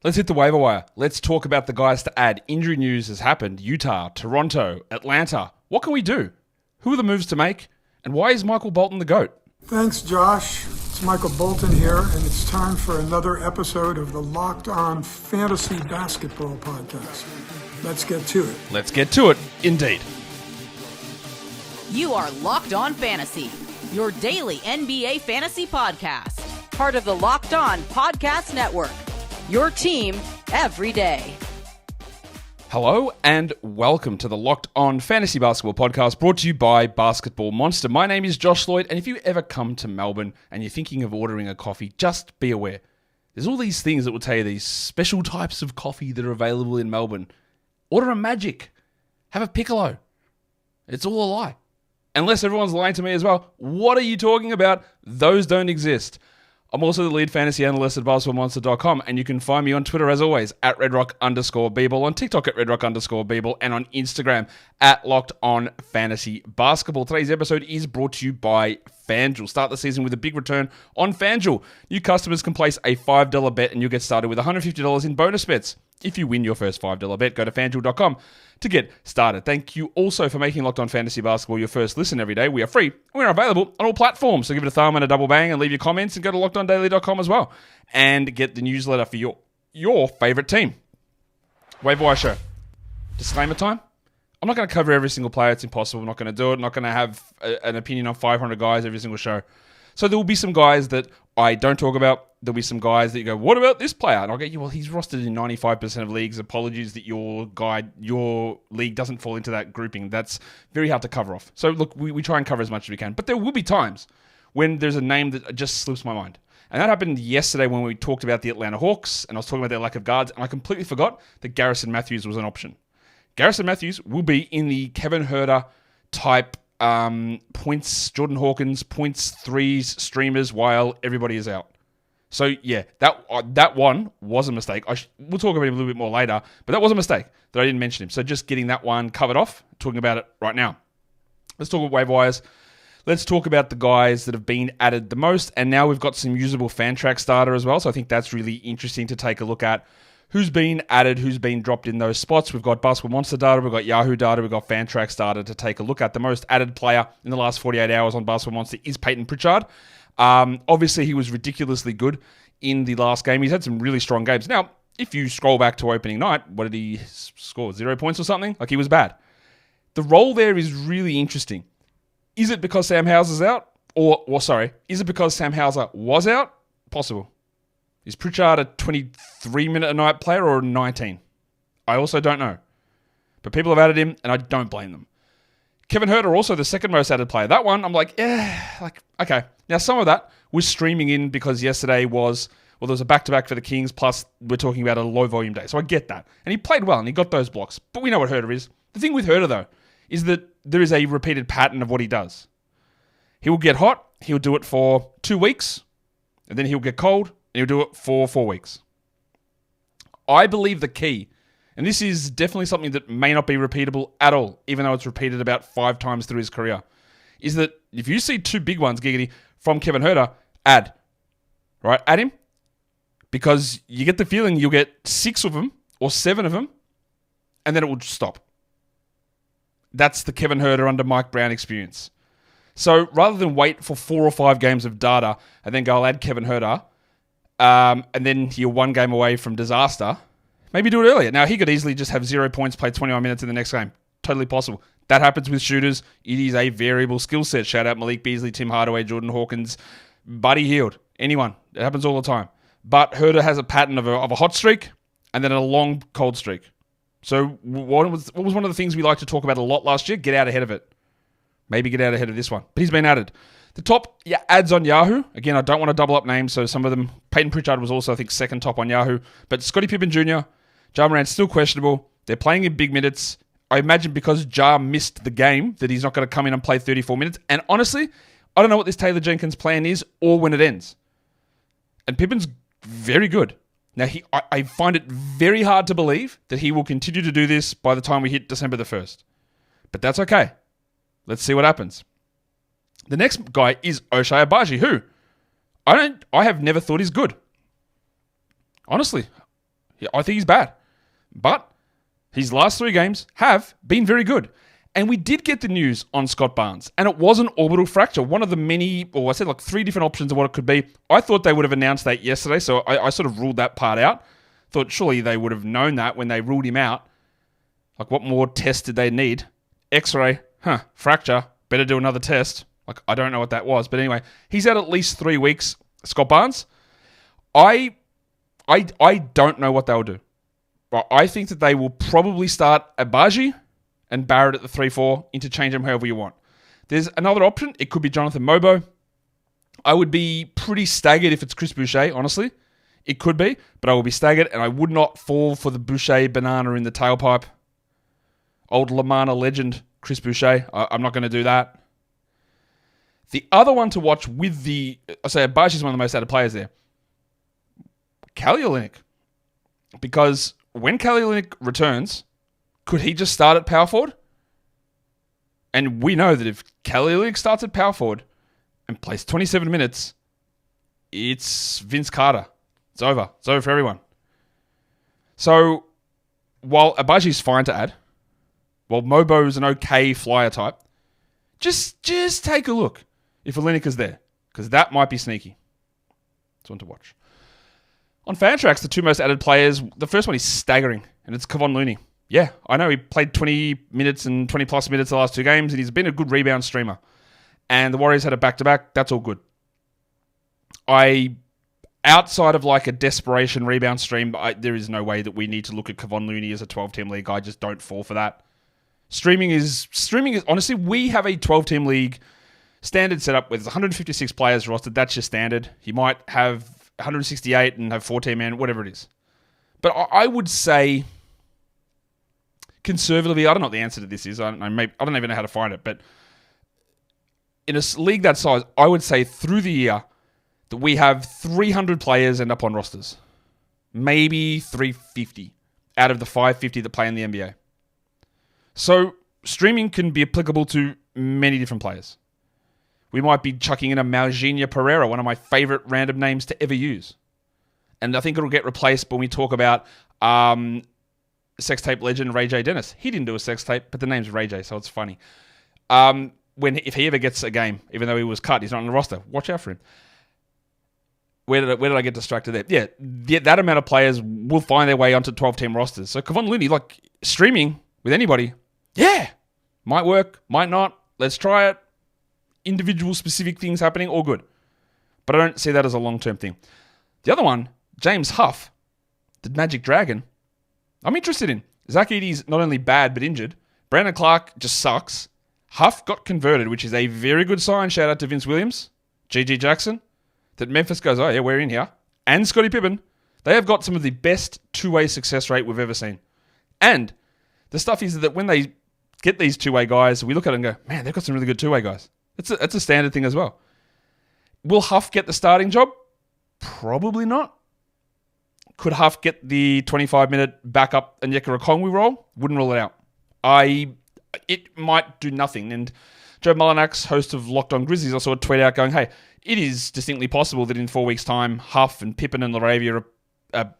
Let's hit the waiver wire. Let's talk about the guys to add. Injury news has happened. Utah, Toronto, Atlanta. What can we do? Who are the moves to make? And why is Michael Bolton the GOAT? Thanks, Josh. It's Michael Bolton here, and it's time for another episode of the Locked On Fantasy Basketball Podcast. Let's get to it. Let's get to it, indeed. You are Locked On Fantasy, your daily NBA fantasy podcast. Part of the Locked On Podcast Network. Your team every day. Hello and welcome to the Locked On Fantasy Basketball Podcast brought to you by Basketball Monster. My name is Josh Lloyd, and if you ever come to Melbourne and you're thinking of ordering a coffee, just be aware. There's all these things that will tell you these special types of coffee that are available in Melbourne. Order a Magic. Have a Piccolo. It's all a lie. Unless everyone's lying to me as well. What are you talking about? Those don't exist. I'm also the lead fantasy analyst at basketballmonster.com, and you can find me on Twitter as always at redrock_bball, on TikTok at redrock_bball, and on Instagram at LockedOnFantasyBasketball. Today's episode is brought to you by FanDuel. Start the season with a big return on FanDuel. New customers can place a $5 bet and you'll get started with $150 in bonus bets. If you win your first $5 bet, go to FanDuel.com to get started. Thank you also for making Locked On Fantasy Basketball your first listen every day. We are free. We're available on all platforms. So give it a thumb and a double bang and leave your comments and go to LockedOnDaily.com as well and get the newsletter for your favorite team. Waiver Wire Show. Disclaimer time. I'm not going to cover every single player. It's impossible. I'm not going to do it. I'm not going to have an opinion on 500 guys every single show. So there will be some guys that I don't talk about. There'll be some guys that you go, what about this player? And I'll get you, well, he's rostered in 95% of leagues. Apologies that your league doesn't fall into that grouping. That's very hard to cover off. So look, we try and cover as much as we can. But there will be times when there's a name that just slips my mind. And that happened yesterday when we talked about the Atlanta Hawks, and I was talking about their lack of guards, and I completely forgot that Garrison Mathews was an option. Garrison Mathews will be in the Kevin Huerter type points, Jordan Hawkins, points, threes, streamers while everybody is out. So yeah, that one was a mistake. We'll talk about him a little bit more later, but that was a mistake that I didn't mention him. So just getting that one covered off, talking about it right now. Let's talk about waiver wires. Let's talk about the guys that have been added the most, and now we've got some usable Fantrax data as well, so I think that's really interesting to take a look at. Who's been added, who's been dropped in those spots. We've got Basketball Monster data, we've got Yahoo data, we've got Fantrax data to take a look at. The most added player in the last 48 hours on Basketball Monster is Payton Pritchard. Obviously, he was ridiculously good in the last game. He's had some really strong games. Now, if you scroll back to opening night, what did he score? 0 points or something? Like, he was bad. The role there is really interesting. Is it because Sam Hauser's out? Is it because Sam Hauser was out? Possible. Is Pritchard a 23-minute-a-night player or a 19? I also don't know. But people have added him, and I don't blame them. Kevin Huerter, also the second most added player. That one, I'm like, okay. Now, some of that was streaming in because yesterday there was a back-to-back for the Kings, plus we're talking about a low-volume day. So I get that. And he played well, and he got those blocks. But we know what Huerter is. The thing with Huerter, though, is that there is a repeated pattern of what he does. He will get hot, he'll do it for 2 weeks, and then he'll get cold, and he'll do it for 4 weeks. I believe the key, and this is definitely something that may not be repeatable at all, even though it's repeated about 5 times through his career, is that if you see 2 big ones, giggity, from Kevin Huerter, add him, because you get the feeling you'll get 6 of them or 7 of them, and then it will just stop. That's the Kevin Huerter under Mike Brown experience. So rather than wait for 4 or 5 games of data and then go, I'll add Kevin Huerter, and then you're 1 game away from disaster, maybe do it earlier. Now, he could easily just have 0 points, play 21 minutes in the next game. Totally possible. That happens with shooters. It is a variable skill set. Shout out Malik Beasley, Tim Hardaway, Jordan Hawkins, Buddy Hield, anyone. It happens all the time. But Huerter has a pattern of a hot streak and then a long cold streak. So what was one of the things we liked to talk about a lot last year? Get out ahead of it. Maybe get out ahead of this one. But he's been added. The top ads on Yahoo. Again, I don't want to double up names, so some of them. Payton Pritchard was also, I think, second top on Yahoo. But Scottie Pippen Jr., Ja Morant's still questionable. They're playing in big minutes. I imagine because Ja missed the game that he's not going to come in and play 34 minutes. And honestly, I don't know what this Taylor Jenkins plan is or when it ends. And Pippen's very good. Now, I find it very hard to believe that he will continue to do this by the time we hit December the 1st. But that's okay. Let's see what happens. The next guy is Ochai Agbaji, who I have never thought is good. Honestly, I think he's bad. But his last 3 games have been very good. And we did get the news on Scott Barnes, and it was an orbital fracture. One of the many, or I said like 3 different options of what it could be. I thought they would have announced that yesterday, so I sort of ruled that part out. Thought surely they would have known that when they ruled him out. Like, what more tests did they need? X-ray, fracture, better do another test. Like, I don't know what that was. But anyway, he's out at least 3 weeks, Scott Barnes. I don't know what they'll do. But I think that they will probably start Agbaji and Barrett at the 3-4, interchange them however you want. There's another option. It could be Jonathan Mobo. I would be pretty staggered if it's Chris Boucher, honestly. It could be, but I will be staggered, and I would not fall for the Boucher banana in the tailpipe. Old Lamana legend, Chris Boucher. I'm not going to do that. The other one to watch with I say Agbaji is one of the most added players there. Kelly Olynyk. Because when Kelly Olynyk returns, could he just start at power forward? And we know that if Kelly Olynyk starts at power forward and plays 27 minutes, it's Vince Carter. It's over. It's over for everyone. So, while Agbaji's fine to add, while Mobo's an okay flyer type, just take a look if Olynyk is there, because that might be sneaky. It's one to watch. On Fantrax, the 2 most added players, the first one is staggering, and it's Kevon Looney. Yeah, I know he played 20 minutes and 20-plus minutes the last 2 games, and he's been a good rebound streamer. And the Warriors had a back-to-back. That's all good. Outside of like a desperation rebound stream, there is no way that we need to look at Kevon Looney as a 12-team league. I just don't fall for that. Streaming is honestly, we have a 12-team league standard setup with 156 players rostered. That's your standard. You might have 168 and have 14 man, whatever it is. But I would say, conservatively, I don't know what the answer to this is. I don't even know how to find it. But in a league that size, I would say through the year that we have 300 players end up on rosters. Maybe 350 out of the 550 that play in the NBA. So streaming can be applicable to many different players. We might be chucking in a Malginha Pereira, one of my favorite random names to ever use. And I think it'll get replaced when we talk about sex tape legend Ray J. Dennis. He didn't do a sex tape, but the name's Ray J, so it's funny. If he ever gets a game, even though he was cut, he's not on the roster. Watch out for him. Where did I get distracted there? Yeah, that amount of players will find their way onto 12-team rosters. So Kevon Looney, like, streaming with anybody, yeah, might work, might not. Let's try it. Individual specific things happening, all good. But I don't see that as a long-term thing. The other one, James Huff, the Magic Dragon, I'm interested in. Zach Edey's not only bad but injured. Brandon Clark just sucks. Huff got converted, which is a very good sign. Shout out to Vince Williams, G.G. Jackson. That Memphis goes, oh yeah, we're in here. And Scottie Pippen. They have got some of the best two-way success rate we've ever seen. And the stuff is that when they get these two-way guys, we look at it and go, man, they've got some really good two-way guys. That's a standard thing as well. Will Huff get the starting job? Probably not. Could Huff get the 25-minute backup Onyeka Okongwu role? Wouldn't rule it out. It might do nothing. And Joe Mullinax, host of Locked On Grizzlies, I saw a tweet out going, hey, it is distinctly possible that in 4 weeks' time, Huff and Pippen and LaRavia are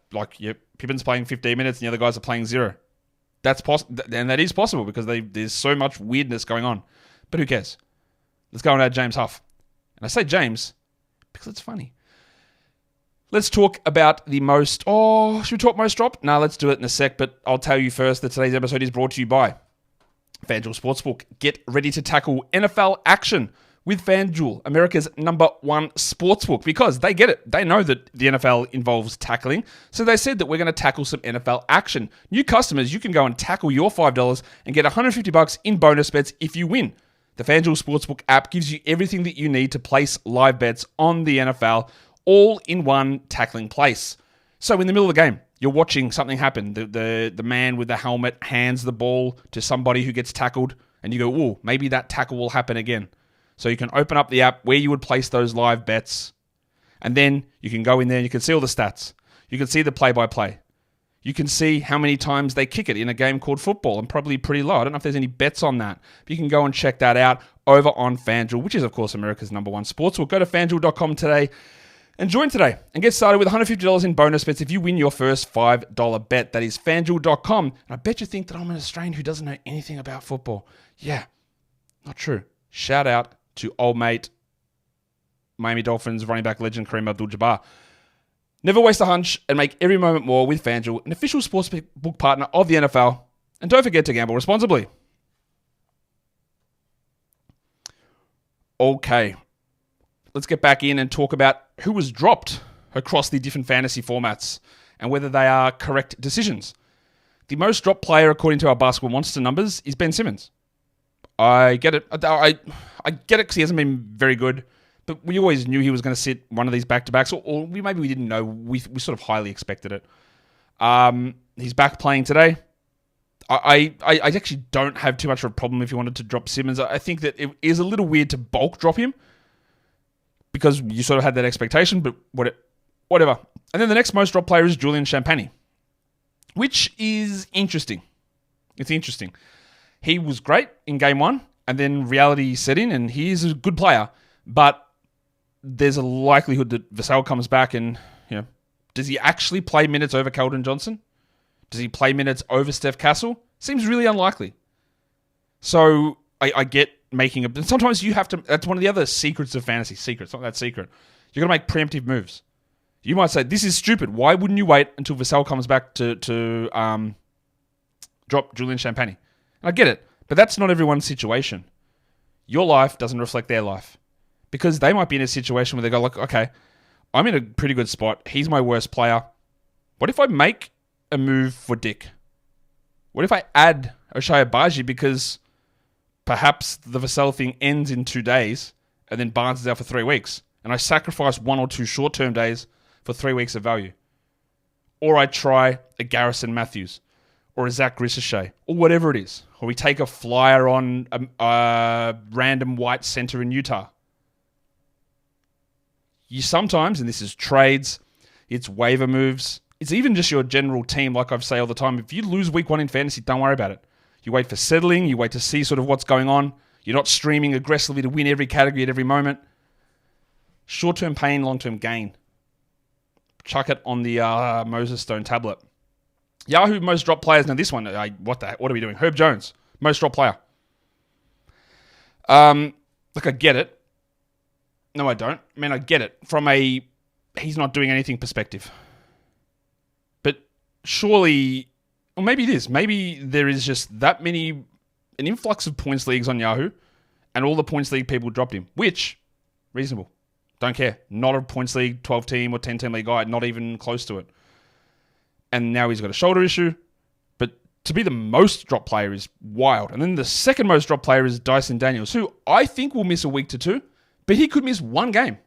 Pippen's playing 15 minutes and the other guys are playing 0. That's possible, and that is possible because there's so much weirdness going on. But who cares? Let's go and add James Huff. And I say James because it's funny. Let's talk about the most... Oh, should we talk most drop? No, let's do it in a sec, but I'll tell you first that today's episode is brought to you by FanDuel Sportsbook. Get ready to tackle NFL action with FanDuel, America's #1 sportsbook, because they get it. They know that the NFL involves tackling, so they said that we're going to tackle some NFL action. New customers, you can go and tackle your $5 and get $150 in bonus bets if you win. The FanDuel Sportsbook app gives you everything that you need to place live bets on the NFL, all in one tackling place. So in the middle of the game, you're watching something happen. The man with the helmet hands the ball to somebody who gets tackled, and you go, ooh, maybe that tackle will happen again. So you can open up the app where you would place those live bets, and then you can go in there and you can see all the stats. You can see the play-by-play. You can see how many times they kick it in a game called football, and probably pretty low. I don't know if there's any bets on that, but you can go and check that out over on FanDuel, which is, of course, America's #1 sportsbook. Go to FanDuel.com today. And join today and get started with $150 in bonus bets if you win your first $5 bet. That is FanDuel.com. And I bet you think that I'm an Australian who doesn't know anything about football. Yeah, not true. Shout out to old mate, Miami Dolphins running back legend Kareem Abdul-Jabbar. Never waste a hunch and make every moment more with FanDuel, an official sportsbook partner of the NFL. And don't forget to gamble responsibly. Okay, let's get back in and talk about who was dropped across the different fantasy formats and whether they are correct decisions. The most dropped player, according to our Basketball Monster numbers, is Ben Simmons. I get it. I get it because he hasn't been very good, but we always knew he was going to sit one of these back-to-backs, or maybe we didn't know. We sort of highly expected it. He's back playing today. I actually don't have too much of a problem if you wanted to drop Simmons. I think that it is a little weird to bulk drop him because you sort of had that expectation, but whatever. And then the next most dropped player is Julian Champagnie, which is interesting. It's interesting. He was great in game one, and then reality set in, and he is a good player, but there's a likelihood that Vassell comes back and, does he actually play minutes over Keldon Johnson? Does he play minutes over Steph Castle? Seems really unlikely. So I get making a... Sometimes you have to... That's one of the other secrets of fantasy. Secrets, not that secret. You're going to make preemptive moves. You might say, this is stupid. Why wouldn't you wait until Vassell comes back to drop Julian Champagnie? And I get it, but that's not everyone's situation. Your life doesn't reflect their life. Because they might be in a situation where they go, like, okay, I'm in a pretty good spot. He's my worst player. What if I make a move for Dick? What if I add Ochai Agbaji because perhaps the Vassell thing ends in 2 days and then Barnes is out for 3 weeks and I sacrifice 1 or 2 short-term days for 3 weeks of value? Or I try a Garrison Mathews or a Zach Grissichet or whatever it is. Or we take a flyer on a random white center in Utah. You sometimes, and this is trades, it's waiver moves, it's even just your general team, like I've say all the time. If you lose week 1 in fantasy, don't worry about it. You wait for settling. You wait to see sort of what's going on. You're not streaming aggressively to win every category at every moment. Short-term pain, long-term gain. Chuck it on the Moses Stone tablet. Yahoo most dropped players. Now this one, what are we doing? Herb Jones, most dropped player. Look, I get it. No, I don't. I mean, I get it from a he's not doing anything perspective. Surely, or maybe it is. Maybe there is just an influx of points leagues on Yahoo, and all the points league people dropped him, which, reasonable. Don't care. Not a points league, 12-team or 10-team league guy, not even close to it. And now he's got a shoulder issue, but to be the most dropped player is wild. And then the second most dropped player is Dyson Daniels, who I think will miss a week to 2, but he could miss 1 game.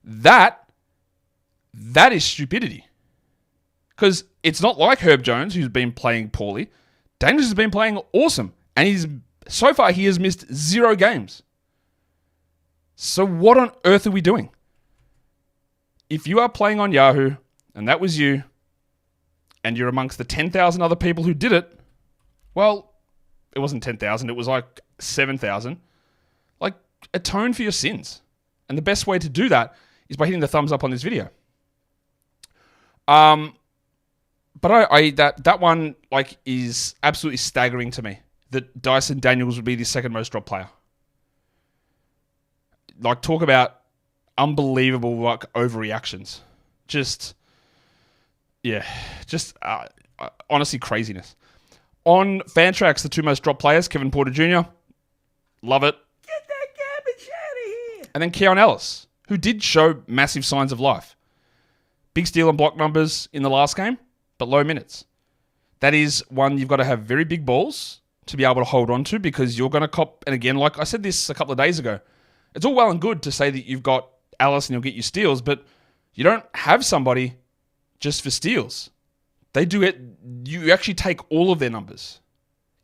That is stupidity. Because it's not like Herb Jones, who's been playing poorly. Daniels has been playing awesome. And so far, he has missed 0 games. So what on earth are we doing? If you are playing on Yahoo, and that was you, and you're amongst the 10,000 other people who did it, well, it wasn't 10,000, it was like 7,000. Like, atone for your sins. And the best way to do that is by hitting the thumbs up on this video. But that one is absolutely staggering to me that Dyson Daniels would be the second most dropped player. Like, talk about unbelievable overreactions. Honestly craziness. On Fantrax, the 2 most dropped players, Kevin Porter Jr. Love it. Get that garbage out of here. And then Keon Ellis, who did show massive signs of life. Big steal and block numbers in the last game, but low minutes. That is one you've got to have very big balls to be able to hold on to, because you're going to cop... And again, like I said this a couple of days ago, it's all well and good to say that you've got Ellis and you'll get your steals, but you don't have somebody just for steals. They do it. You actually take all of their numbers.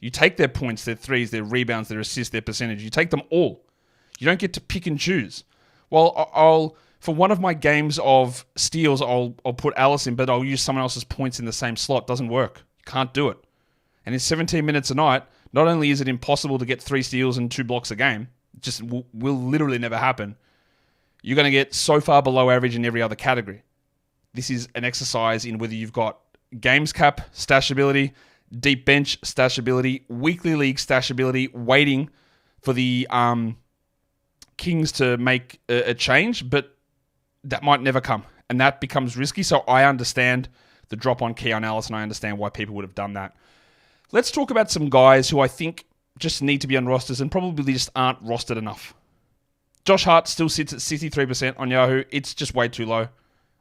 You take their points, their threes, their rebounds, their assists, their percentage. You take them all. You don't get to pick and choose. Well, I'll for one of my games of steals, I'll put Ellis in, but I'll use someone else's points in the same slot. Doesn't work. You can't do it. And in 17 minutes a night, not only is it impossible to get 3 steals and 2 blocks a game, it just will literally never happen. you're going to get so far below average in every other category. This is an exercise in whether you've got games cap, stashability, deep bench, stashability, weekly league stashability, waiting for the Kings to make a change, but that might never come, and that becomes risky. So I understand the drop on Keon Ellis, and I understand why people would have done that. Let's talk about some guys who I think just need to be on rosters and probably just aren't rostered enough. Josh Hart still sits at 63% on Yahoo. It's just way too low.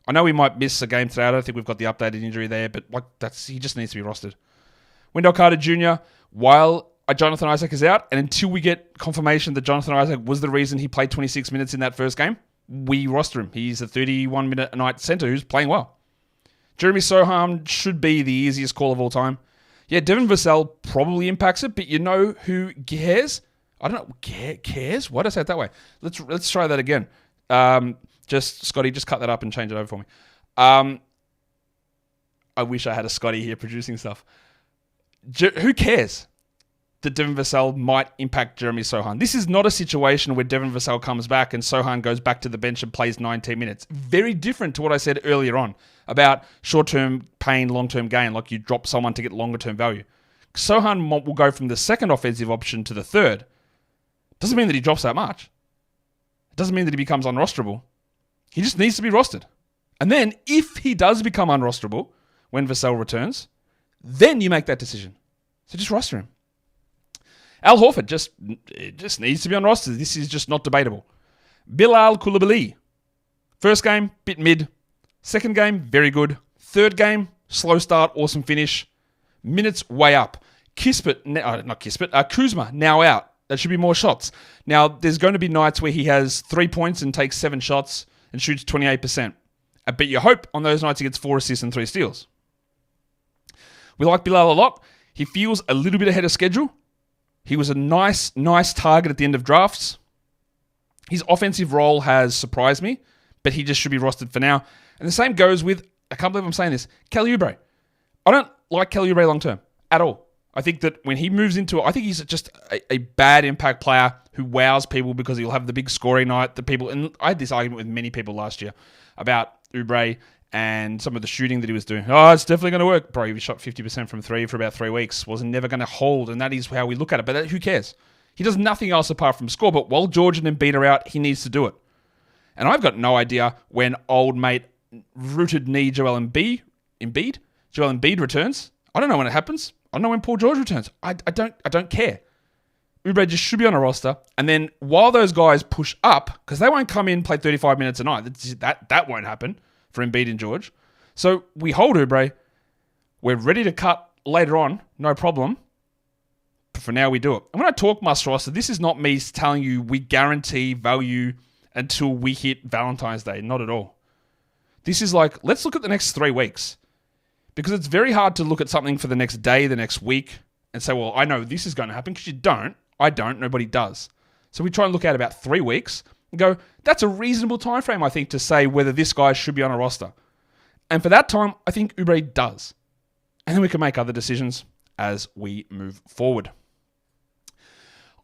I know he might miss a game today. I don't think we've got the updated injury there, but he just needs to be rostered. Wendell Carter Jr., while Jonathan Isaac is out, and until we get confirmation that Jonathan Isaac was the reason he played 26 minutes in that first game, we roster him. He's a 31-minute-a-night center who's playing well. Jeremy Sohan should be the easiest call of all time. Yeah, Devin Vassell probably impacts it, but you know who cares? I don't know. Cares? Why did I say it that way? Let's try that again. Scotty, just cut that up and change it over for me. I wish I had a Scotty here producing stuff. Who cares that Devin Vassell might impact Jeremy Sohan? This is not a situation where Devin Vassell comes back and Sohan goes back to the bench and plays 19 minutes. Very different to what I said earlier on about short-term pain, long-term gain, like you drop someone to get longer-term value. Sohan will go from the second offensive option to the third. Doesn't mean that he drops that much. It doesn't mean that he becomes unrosterable. He just needs to be rostered. And then, if he does become unrosterable when Vassell returns, then you make that decision. So just roster him. Al Horford just needs to be on roster. This is just not debatable. Bilal Coulibaly. First game, bit mid. Second game, very good. Third game, slow start, awesome finish. Minutes way up. Kuzma now out. That should be more shots. Now, there's going to be nights where he has 3 points and takes 7 shots and shoots 28%. But you hope on those nights he gets 4 assists and 3 steals. We like Bilal a lot. He feels a little bit ahead of schedule. He was a nice target at the end of drafts. His offensive role has surprised me, but he just should be rostered for now. And the same goes with, I can't believe I'm saying this, Kelly Oubre. I don't like Kelly Oubre long term at all. I think that when he moves into it, I think he's just a bad impact player who wows people because he'll have the big scoring night. And I had this argument with many people last year about Oubre and some of the shooting that he was doing. Oh, it's definitely going to work. Bro, he shot 50% from 3 for about 3 weeks. Wasn't never going to hold, and that is how we look at it. But who cares? He does nothing else apart from score, but while George and Embiid are out, he needs to do it. And I've got no idea when old mate rooted knee Joel Embiid returns. I don't know when it happens. I don't know when Paul George returns. I don't care. Oubre just should be on a roster. And then while those guys push up, because they won't come in and play 35 minutes a night. That won't happen for Embiid and George. So we hold Oubre. We're ready to cut later on. No problem. But for now, we do it. And when I talk must roster, this is not me telling you we guarantee value until we hit Valentine's Day. Not at all. This is like, let's look at the next 3 weeks. Because it's very hard to look at something for the next day, the next week, and say, well, I know this is going to happen, because you don't. I don't. Nobody does. So we try and look at about 3 weeks and go, that's a reasonable time frame, I think, to say whether this guy should be on a roster. And for that time, I think Oubre does. And then we can make other decisions as we move forward.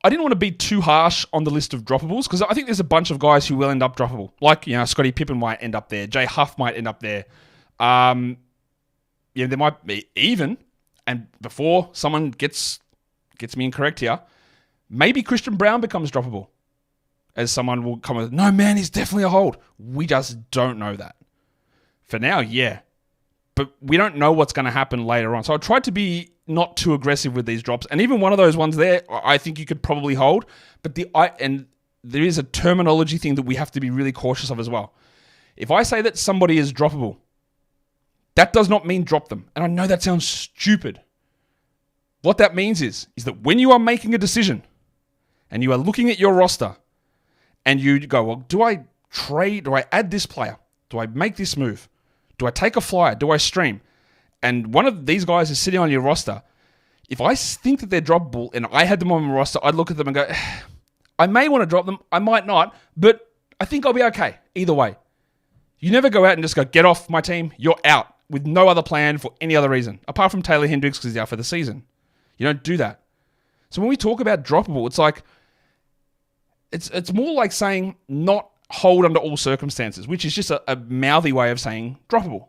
I didn't want to be too harsh on the list of droppables, because I think there's a bunch of guys who will end up droppable. Like, Scottie Pippen might end up there. Jay Huff might end up there. There might be even, and before someone gets me incorrect here, maybe Christian Brown becomes droppable. As someone will come with, no man, he's definitely a hold. We just don't know that. For now, yeah. But we don't know what's going to happen later on. So I tried to be not too aggressive with these drops. And even one of those ones there, I think you could probably hold. But there is a terminology thing that we have to be really cautious of as well. If I say that somebody is droppable, that does not mean drop them. And I know that sounds stupid. What that means is that when you are making a decision and you are looking at your roster and you go, well, do I trade? Do I add this player? Do I make this move? Do I take a flyer? Do I stream? And one of these guys is sitting on your roster. If I think that they're droppable and I had them on my roster, I'd look at them and go, I may want to drop them. I might not, but I think I'll be okay either way. You never go out and just go, get off my team. You're out with no other plan for any other reason, apart from Taylor Hendricks because he's out for the season. You don't do that. So when we talk about droppable, it's like, it's more like saying not hold under all circumstances, which is just a mouthy way of saying droppable.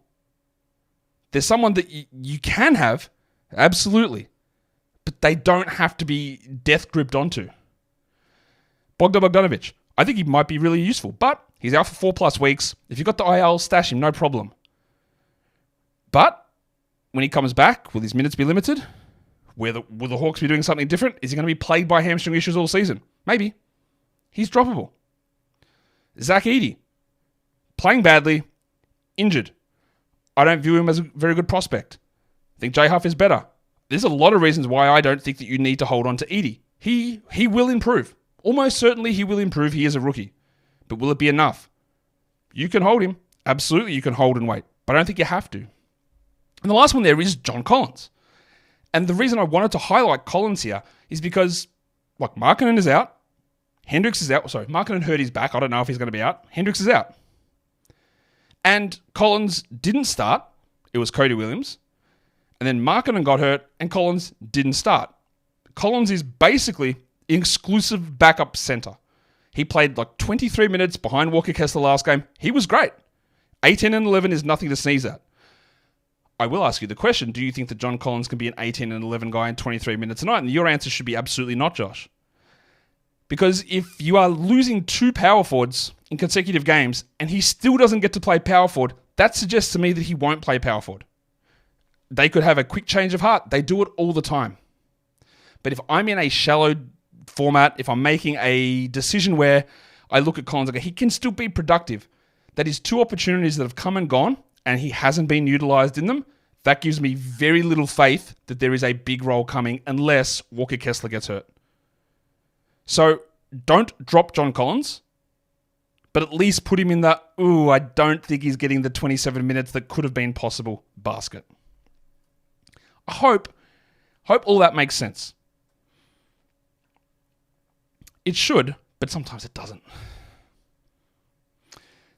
There's someone that you can have, absolutely, but they don't have to be death gripped onto. Bogdan Bogdanovic, I think he might be really useful, but he's out for 4+ weeks. If you've got the IL, stash him, no problem. But when he comes back, will his minutes be limited? Will the Hawks be doing something different? Is he going to be plagued by hamstring issues all season? Maybe. He's droppable. Zach Edey, playing badly, injured. I don't view him as a very good prospect. I think J Huff is better. There's a lot of reasons why I don't think that you need to hold on to Edey. He will improve. Almost certainly he will improve. He is a rookie. But will it be enough? You can hold him. Absolutely, you can hold and wait. But I don't think you have to. And the last one there is John Collins. And the reason I wanted to highlight Collins here is because, like, Markkanen is out. Hendricks is out. Sorry, Markkanen hurt his back. I don't know if he's going to be out. Hendricks is out. And Collins didn't start. It was Cody Williams. And then Markkanen got hurt and Collins didn't start. Collins is basically exclusive backup center. He played like 23 minutes behind Walker Kessler last game. He was great. 18 and 11 is nothing to sneeze at. I will ask you the question, do you think that John Collins can be an 18 and 11 guy in 23 minutes a night? And your answer should be absolutely not, Josh. Because if you are losing 2 power forwards in consecutive games and he still doesn't get to play power forward, that suggests to me that he won't play power forward. They could have a quick change of heart. They do it all the time. But if I'm in a shallow format, if I'm making a decision where I look at Collins, he can still be productive. That is 2 opportunities that have come and gone and he hasn't been utilized in them. That gives me very little faith that there is a big role coming unless Walker Kessler gets hurt. So don't drop John Collins, but at least put him in the, I don't think he's getting the 27 minutes that could have been possible basket. I hope all that makes sense. It should, but sometimes it doesn't.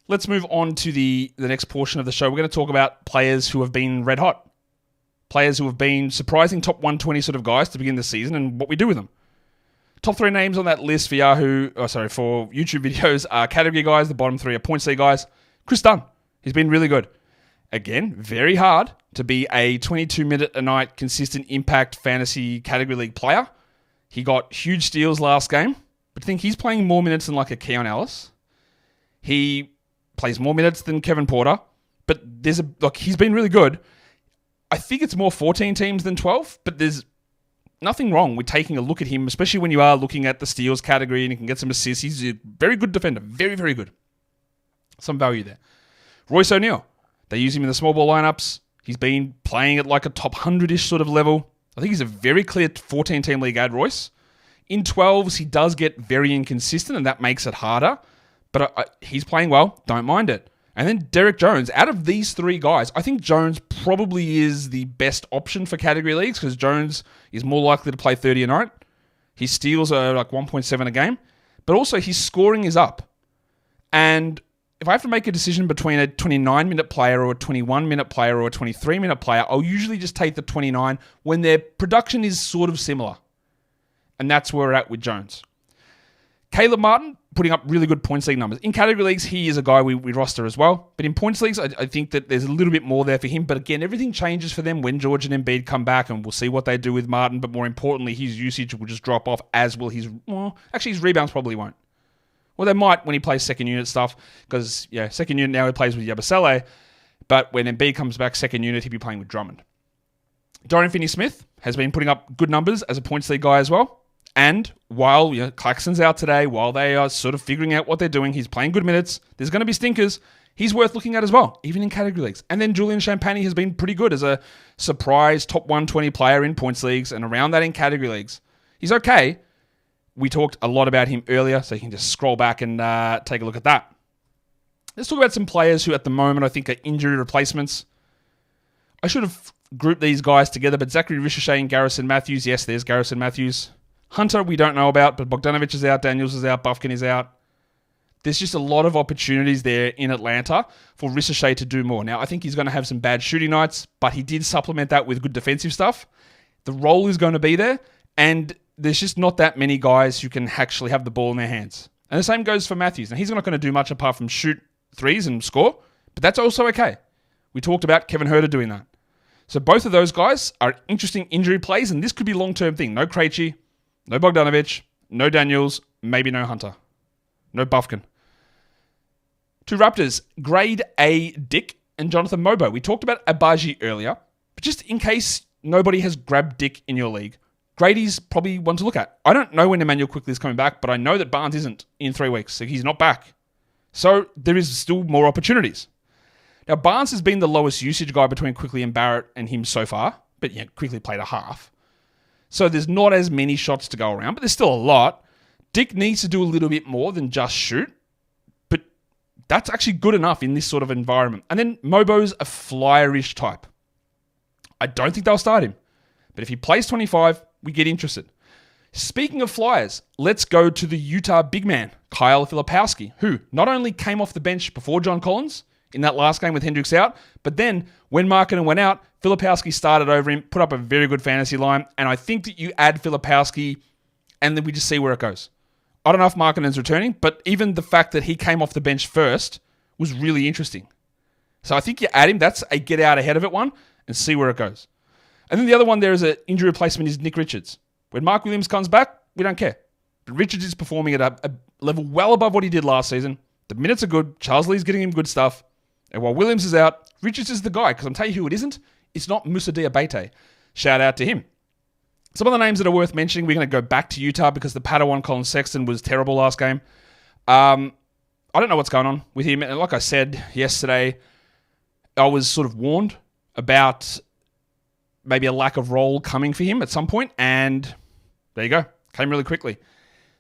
Let's move on to the next portion of the show. We're going to talk about players who have been red hot. Players who have been surprising top 120 sort of guys to begin the season and what we do with them. Top 3 names on that list for YouTube videos are category guys. The bottom 3 are points league guys. Kris Dunn, he's been really good. Again, very hard to be a 22-minute-a-night consistent impact fantasy category league player. He got huge steals last game, but I think he's playing more minutes than like a Keon Ellis. He plays more minutes than Kevin Porter, but he's been really good. I think it's more 14 teams than 12, but there's nothing wrong with taking a look at him, especially when you are looking at the steals category and he can get some assists. He's a very good defender. Very, very good. Some value there. Royce O'Neale. They use him in the small ball lineups. He's been playing at like a top 100-ish sort of level. I think he's a very clear 14-team league ad, Royce. In 12s, he does get very inconsistent, and that makes it harder. But he's playing well. Don't mind it. And then Derrick Jones. Out of these 3 guys, I think Jones probably is the best option for category leagues because Jones is more likely to play 30 a night. His steals are like 1.7 a game. But also his scoring is up. And if I have to make a decision between a 29-minute player or a 21-minute player or a 23-minute player, I'll usually just take the 29 when their production is sort of similar. And that's where we're at with Jones. Caleb Martin, putting up really good points league numbers. In category leagues, he is a guy we roster as well. But in points leagues, I think that there's a little bit more there for him. But again, everything changes for them when George and Embiid come back, and we'll see what they do with Martin. But more importantly, his usage will just drop off, as will his rebounds probably won't. Well, they might when he plays second unit stuff, because second unit now he plays with Yabusele. But when Embiid comes back second unit, he'll be playing with Drummond. Dorian Finney-Smith has been putting up good numbers as a points league guy as well. And while Clarkson's out today, while they are sort of figuring out what they're doing, he's playing good minutes. There's going to be stinkers. He's worth looking at as well, even in category leagues. And then Julian Champagny has been pretty good as a surprise top 120 player in points leagues and around that in category leagues. He's okay. We talked a lot about him earlier, so you can just scroll back and take a look at that. Let's talk about some players who at the moment I think are injury replacements. I should have grouped these guys together, but Zachary Ricochet and Garrison Mathews. Yes, there's Garrison Mathews. Hunter, we don't know about, but Bogdanovic is out, Daniels is out, Bufkin is out. There's just a lot of opportunities there in Atlanta for Ricochet to do more. Now, I think he's going to have some bad shooting nights, but he did supplement that with good defensive stuff. The role is going to be there, and there's just not that many guys who can actually have the ball in their hands. And the same goes for Mathews. Now, he's not going to do much apart from shoot threes and score, but that's also okay. We talked about Kevin Huerter doing that. So both of those guys are interesting injury plays, and this could be a long-term thing. No Krejci, no Bogdanovic, no Daniels, maybe no Hunter, no Bufkin. 2 Raptors, Grade A Dick and Jonathan Mobo. We talked about Abaji earlier, but just in case nobody has grabbed Dick in your league, Gradey's probably one to look at. I don't know when Emmanuel Quickley is coming back, but I know that Barnes isn't in 3 weeks, so he's not back. So there is still more opportunities. Now, Barnes has been the lowest usage guy between Quickley and Barrett and him so far, but yeah, Quickley played a half. So there's not as many shots to go around, but there's still a lot. Dick needs to do a little bit more than just shoot, but that's actually good enough in this sort of environment. And then Mobo's a flyer-ish type. I don't think they'll start him, but if he plays 25, we get interested. Speaking of flyers, let's go to the Utah big man, Kyle Filipowski, who not only came off the bench before John Collins in that last game with Hendricks out, but then when Markkanen went out, Filipowski started over him, put up a very good fantasy line, and I think that you add Filipowski and then we just see where it goes. I don't know if Markkanen's returning, but even the fact that he came off the bench first was really interesting. So I think you add him, that's a get out ahead of it one, and see where it goes. And then the other one there is an injury replacement is Nick Richards. When Mark Williams comes back, we don't care. But Richards is performing at a level well above what he did last season. The minutes are good. Charles Lee's getting him good stuff. And while Williams is out, Richards is the guy. Because I'm telling you who it isn't. It's not Moussa Diabate. Shout out to him. Some of the names that are worth mentioning, we're going to go back to Utah because the Padawan Collin Sexton was terrible last game. I don't know what's going on with him. And like I said yesterday, I was sort of warned about maybe a lack of role coming for him at some point, and there you go. Came really quickly.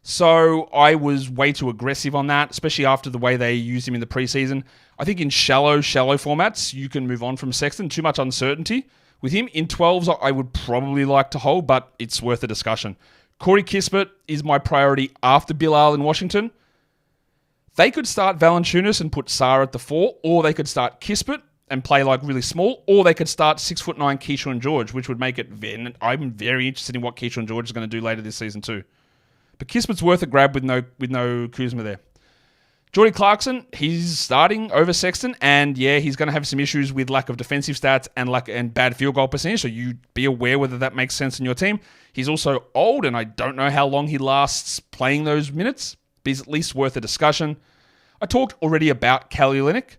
So I was way too aggressive on that, especially after the way they used him in the preseason. I think in shallow formats, you can move on from Sexton. Too much uncertainty with him. In 12s, I would probably like to hold, but it's worth a discussion. Corey Kispert is my priority after Bilal in Washington. They could start Valanciunas and put Sarr at the 4, or they could start Kispert and play like really small, or they could start 6'9" Keyshawn and George, which would make it. I'm very interested in what Keyshawn and George is going to do later this season too. But Kispert's worth a grab with no Kuzma there. Jordy Clarkson, he's starting over Sexton, and yeah, he's going to have some issues with lack of defensive stats and bad field goal percentage. So you be aware whether that makes sense in your team. He's also old, and I don't know how long he lasts playing those minutes. But he's at least worth a discussion. I talked already about Kelly Olynyk.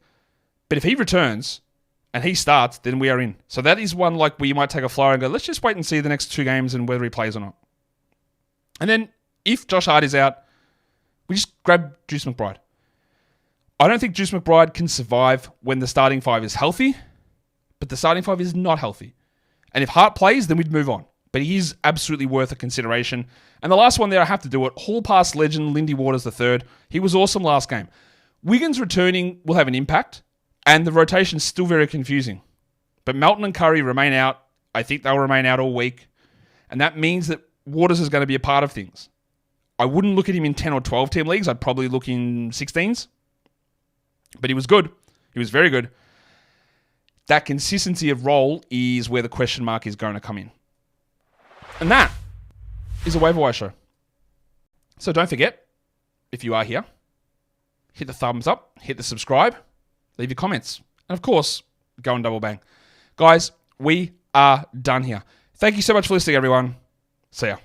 But if he returns and he starts, then we are in. So that is one like where you might take a flyer and go, let's just wait and see the next 2 games and whether he plays or not. And then if Josh Hart is out, we just grab Juice McBride. I don't think Juice McBride can survive when the starting 5 is healthy, but the starting 5 is not healthy. And if Hart plays, then we'd move on. But he is absolutely worth a consideration. And the last one there, I have to do it. Hall Pass legend Lindy Waters III. He was awesome last game. Wiggins returning will have an impact. And the rotation's still very confusing. But Melton and Curry remain out. I think they'll remain out all week. And that means that Waters is going to be a part of things. I wouldn't look at him in 10 or 12 team leagues. I'd probably look in 16s. But he was good. He was very good. That consistency of role is where the question mark is going to come in. And that is a Waiver Wire show. So don't forget, if you are here, hit the thumbs up, hit the subscribe, leave your comments. And of course, go and double bang. Guys, we are done here. Thank you so much for listening, everyone. See ya.